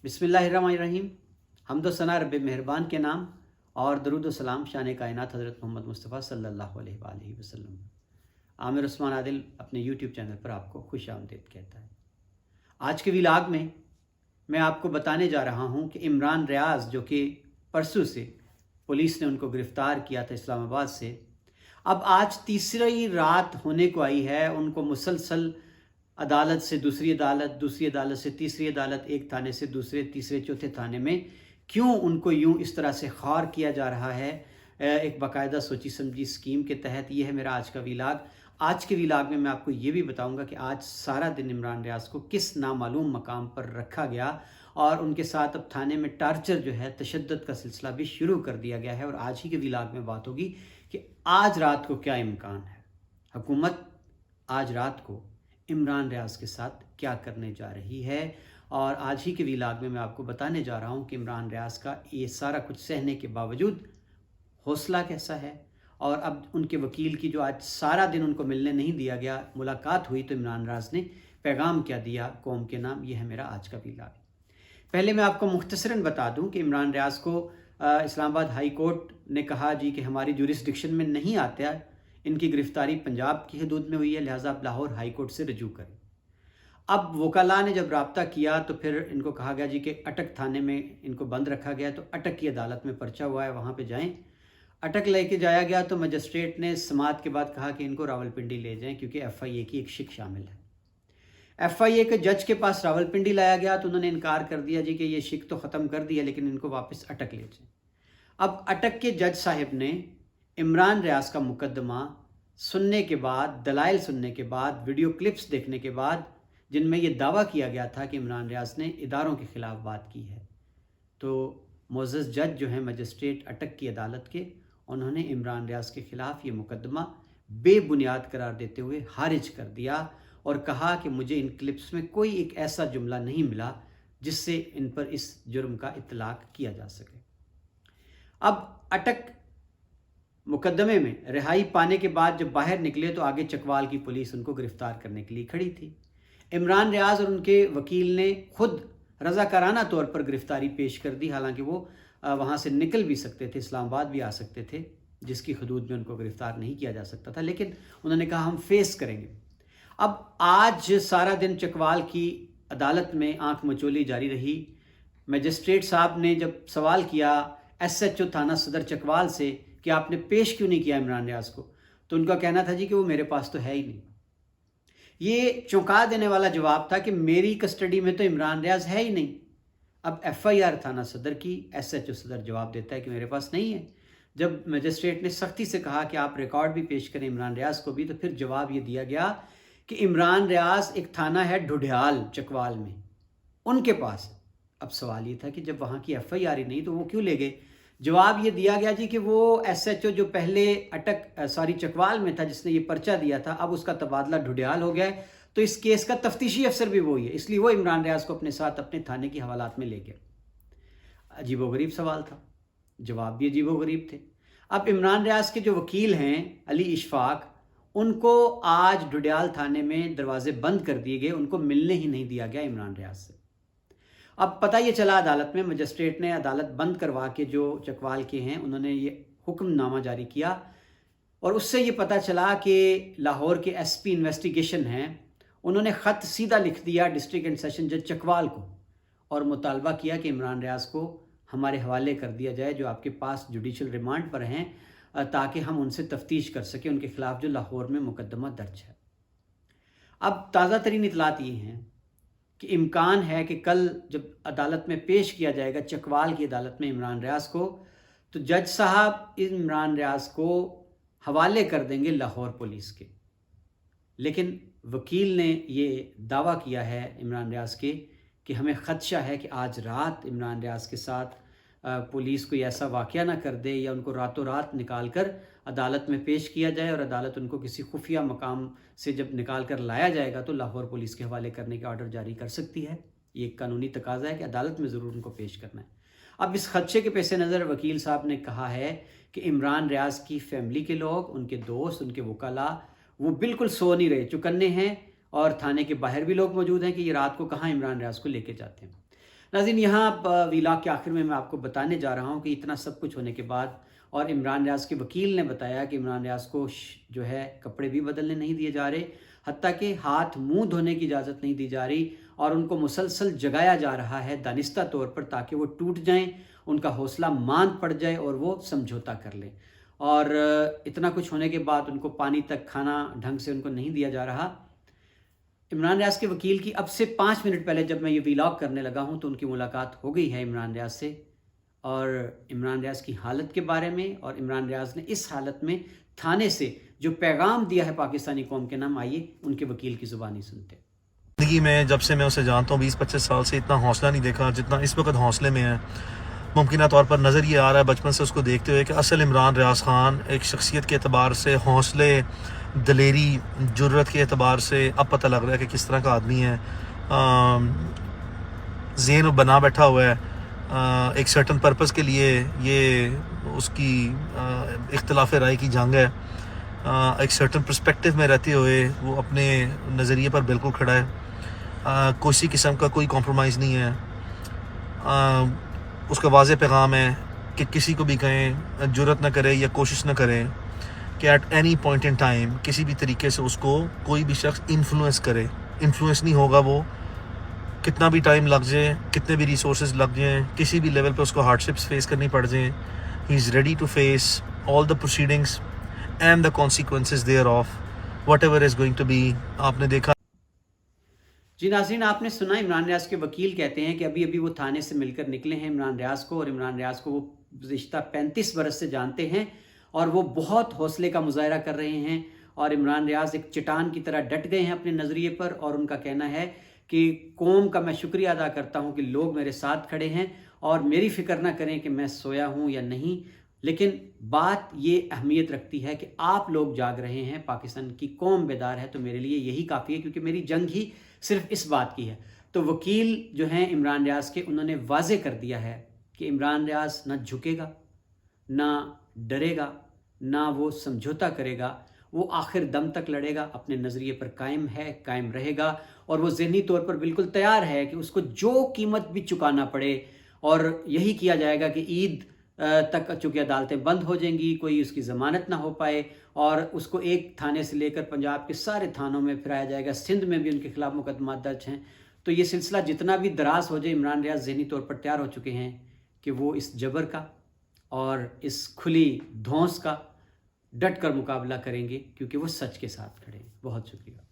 बिस्मिल्लाहिर्रहमानिर्रहीम। हम्द व सना रब मेहरबान के नाम और दरूद व सलाम शान कायनात हज़रत मोहम्मद मुस्तफ़ा सल्लल्लाहु अलैहि वसल्लम। आमिर उस्मान आदिल अपने यूट्यूब चैनल पर आपको खुश आमदीद कहता है। आज के व्लॉग में मैं आपको बताने जा रहा हूँ कि इमरान रियाज़, जो कि परसों से पुलिस ने उनको गिरफ़्तार किया था इस्लामाबाद से, अब आज तीसरी रात होने को आई है। उनको मुसलसल अदालत से दूसरी अदालत, दूसरी अदालत से तीसरी अदालत, एक थाने से दूसरे, तीसरे, चौथे थाने में क्यों उनको यूं इस तरह से ख़ार किया जा रहा है, एक बाकायदा सोची समझी स्कीम के तहत। ये है मेरा आज का व्लॉग। आज के व्लॉग में मैं आपको ये भी बताऊंगा कि आज सारा दिन इमरान रियाज़ को किस नामालूम मकाम पर रखा गया और उनके साथ अब थाने में टार्चर जो है, तशद्दुद का सिलसिला भी शुरू कर दिया गया है। और आज ही के व्लॉग में बात होगी कि आज रात को क्या इम्कान है, हुकूमत आज रात को इमरान रियाज़ के साथ क्या करने जा रही है। और आज ही के व्लॉग में मैं आपको बताने जा रहा हूं कि इमरान रियाज़ का ये सारा कुछ सहने के बावजूद हौसला कैसा है। और अब उनके वकील की जो आज सारा दिन उनको मिलने नहीं दिया गया, मुलाकात हुई तो इमरान रियाज़ ने पैगाम क्या दिया कौम के नाम, ये है मेरा आज का व्लॉग। पहले मैं आपको मुख्तसरन बता दूं कि इमरान रियाज़ को इस्लामाबाद हाई कोर्ट ने कहा जी कि हमारी जुरिस्डिक्शन में नहीं आता, इनकी गिरफ्तारी पंजाब की हदूद में हुई है, लिहाजा आप लाहौर हाई कोर्ट से रजू करें। अब वकाला ने जब रब्ता किया तो फिर इनको कहा गया जी कि अटक थाने में इनको बंद रखा गया, तो अटक की अदालत में पर्चा हुआ है, वहाँ पे जाएं। अटक लेके जाया गया तो मजिस्ट्रेट ने समात के बाद कहा कि इनको रावलपिंडी ले जाएं क्योंकि FIA की एक शिक शामिल है। FIA के जज के पास रावलपिंडी लाया गया तो उन्होंने इनकार कर दिया जी कि ये शिक तो ख़त्म कर दिया, लेकिन इनको वापस अटक ले जाएं। अब अटक के जज साहिब ने इमरान रियाज़ का मुकदमा सुनने के बाद, दलाइल सुनने के बाद, वीडियो क्लिप्स देखने के बाद, जिनमें यह दावा किया गया था कि इमरान रियाज़ ने इदारों के ख़िलाफ़ बात की है, तो मोअज़्ज़ज़ जज जो हैं मजिस्ट्रेट अटक की अदालत के, उन्होंने इमरान रियाज़ के ख़िलाफ़ ये मुकदमा बेबुनियाद करार देते हुए खारिज कर दिया और कहा कि मुझे इन क्लिप्स में कोई एक ऐसा जुमला नहीं मिला जिससे इन पर इस जुर्म का इतलाक़ किया जा सके। अब अटक मुकदमे में रिहाई पाने के बाद जब बाहर निकले तो आगे चकवाल की पुलिस उनको गिरफ्तार करने के लिए खड़ी थी। इमरान रियाज़ और उनके वकील ने खुद रज़ाकाराना तौर पर गिरफ्तारी पेश कर दी, हालांकि वो वहाँ से निकल भी सकते थे, इस्लामाबाद भी आ सकते थे, जिसकी हदूद में उनको गिरफ्तार नहीं किया जा सकता था, लेकिन उन्होंने कहा हम फेस करेंगे। अब आज सारा दिन चकवाल की अदालत में आंख मचोली जारी रही। मजिस्ट्रेट साहब ने जब सवाल किया SHO थाना सदर चकवाल से कि आपने पेश क्यों नहीं किया इमरान रियाज़ को, तो उनका कहना था जी कि वो मेरे पास तो है ही नहीं। ये चौंका देने वाला जवाब था कि मेरी कस्टडी में तो इमरान रियाज़ है ही नहीं। अब FIR थाना सदर की, SHO सदर जवाब देता है कि मेरे पास नहीं है। जब मजिस्ट्रेट ने सख्ती से कहा कि आप रिकॉर्ड भी पेश करें इमरान रियाज़ को भी, तो फिर जवाब ये दिया गया कि इमरान रियाज़ एक थाना है ढुढियाल चकवाल में, उनके पास। अब सवाल ये था कि जब वहाँ की FIR ही नहीं तो वो क्यों ले गए। जवाब ये दिया गया जी कि वो SHO जो पहले चकवाल में था, जिसने ये पर्चा दिया था, अब उसका तबादला ढुढियाल हो गया है, तो इस केस का तफ्तीशी अफसर भी वही है, इसलिए वो इमरान रियाज़ को अपने साथ अपने थाने की हवालात में ले गया। अजीबोगरीब सवाल था, जवाब भी अजीबोगरीब थे। अब इमरान रियाज़ के जो वकील हैं अली इशफाक, उनको आज ढुढियाल थाने में दरवाजे बंद कर दिए गए, उनको मिलने ही नहीं दिया गया इमरान रियाज़ से। अब पता ये चला अदालत में, मजिस्ट्रेट ने अदालत बंद करवा के जो चकवाल के हैं उन्होंने ये हुक्मनामा जारी किया और उससे ये पता चला कि लाहौर के SP इन्वेस्टिगेशन हैं, उन्होंने ख़त सीधा लिख दिया डिस्ट्रिक्ट एंड सेशन जज चकवाल को और मुतालबा किया कि इमरान रियाज़ को हमारे हवाले कर दिया जाए, जो आपके पास जुडिशल रिमांड पर हैं, ताकि हम उनसे तफ्तीश कर सकें उनके ख़िलाफ़ जो लाहौर में मुकदमा दर्ज है। अब ताज़ा तरीन इतलात ये हैं कि इम्कान है कि कल जब अदालत में पेश किया जाएगा चकवाल की अदालत में इमरान रियाज़ को, तो जज साहब इमरान रियाज़ को हवाले कर देंगे लाहौर पुलिस के। लेकिन वकील ने ये दावा किया है इमरान रियाज़ के कि हमें ख़दशा है कि आज रात इमरान रियाज़ के साथ पुलिस कोई ऐसा वाक़या ना कर दे या उनको रातों रात निकाल कर अदालत में पेश किया जाए और अदालत उनको किसी खुफिया मकाम से जब निकाल कर लाया जाएगा तो लाहौर पुलिस के हवाले करने का ऑर्डर जारी कर सकती है। ये एक कानूनी तकाजा है कि अदालत में ज़रूर उनको पेश करना है। अब इस खदशे के पेश नज़र वकील साहब ने कहा है कि इमरान रियाज़ की फैमिली के लोग, उनके दोस्त, उनके वकाला, वो बिल्कुल सो नहीं रहे, चुकन्ने हैं और थाने के बाहर भी लोग मौजूद हैं कि ये रात को कहाँ इमरान रियाज़ को लेके जाते हैं। नाज़रीन, यहाँ व्लॉग के आखिर में मैं आपको बताने जा रहा हूँ कि इतना सब कुछ होने के बाद और इमरान रियाज़ के वकील ने बताया कि इमरान रियाज़ को जो है कपड़े भी बदलने नहीं दिए जा रहे, हत्ता कि हाथ मुंह धोने की इजाज़त नहीं दी जा रही, और उनको मुसलसल जगाया जा रहा है दानिस्ता तौर पर, ताकि वो टूट जाएं, उनका हौसला मांद पड़ जाए और वो समझौता कर लें। और इतना कुछ होने के बाद उनको पानी तक, खाना ढंग से उनको नहीं दिया जा रहा। इमरान रियाज़ के वकील की अब से 5 मिनट पहले जब मैं ये व्लॉग करने लगा हूँ तो उनकी मुलाकात हो गई है इमरान रियाज़ से, और इमरान रियाज़ की हालत के बारे में, और इमरान रियाज़ ने इस हालत में थाने से जो पैगाम दिया है पाकिस्तानी कौम के नाम, आइए उनके वकील की ज़ुबानी सुनते हैं। ज़िंदगी में जब से मैं उसे जानता हूँ 20-25 साल से इतना हौसला नहीं देखा जितना इस वक्त हौसले में है। मुमकिन तौर पर नज़र ये आ रहा है बचपन से उसको देखते हुए कि असल इमरान रियाज़ ख़ान एक शख्सियत के अतबार से, हौसले, दलेरी, जुर्रत के अतबार से अब पता लग रहा है कि किस तरह का आदमी है। ज़हन बना बैठा हुआ है एक सर्टन पर्पस के लिए। ये उसकी इख्तिलाफ राय की जंग है। एक सर्टन पर्सपेक्टिव में रहते हुए वो अपने नज़रिए पर बिल्कुल खड़ा है। किसी किस्म का कोई कॉम्प्रोमाइज़ नहीं है। उसका वाज़े पैगाम है कि किसी को भी कहें, जुर्रत न करे या कोशिश न करें कि at any point in time किसी भी तरीके से उसको कोई भी शख्स इन्फ्लुएंस करे। इन्फ्लुएंस नहीं होगा वो, कितना भी टाइम लग जाए, कितने भी रिसोर्सेज लग जाएँ, किसी भी लेवल पे उसको हार्डशिप्स फेस करनी पड़ जाएँ, he is ready to face all the proceedings and the consequences thereof whatever is going to be. आपने देखा जी नाज़रीन, आपने सुना इमरान रियाज़ के वकील कहते हैं कि अभी अभी वो थाने से मिलकर निकले हैं इमरान रियाज़ को, और इमरान रियाज़ को वो रिश्ता 35 बरस से जानते हैं, और वो बहुत हौसले का मुजाहरा कर रहे हैं, और इमरान रियाज़ एक चट्टान की तरह डट गए हैं अपने नज़रिए पर। और उनका कहना है कि कौम का मैं शुक्रिया अदा करता हूँ कि लोग मेरे साथ खड़े हैं और मेरी फ़िक्र ना करें कि मैं सोया हूँ या नहीं, लेकिन बात ये अहमियत रखती है कि आप लोग जाग रहे हैं, पाकिस्तान की कौम बेदार है, तो मेरे लिए यही काफ़ी है, क्योंकि मेरी जंग ही सिर्फ इस बात की है। तो वकील जो हैं इमरान रियाज़ के, उन्होंने वाजे कर दिया है कि इमरान रियाज़ ना झुकेगा, ना डरेगा, ना वो समझौता करेगा, वो आखिर दम तक लड़ेगा, अपने नज़रिए पर कायम है, कायम रहेगा, और वो ज़हनी तौर पर बिल्कुल तैयार है कि उसको जो कीमत भी चुकाना पड़े, और यही किया जाएगा कि ईद तक चूँकि अदालतें बंद हो जाएंगी, कोई उसकी ज़मानत ना हो पाए, और उसको एक थाने से लेकर पंजाब के सारे थानों में फिराया जाएगा। सिंध में भी उनके खिलाफ मुकदमा दर्ज हैं। तो ये सिलसिला जितना भी दराज हो जाए, इमरान रियाज़ ज़हनी तौर पर तैयार हो चुके हैं कि वो इस जबर का और इस खुली धौंस का डट कर मुकाबला करेंगे, क्योंकि वो सच के साथ खड़े हैं। बहुत शुक्रिया।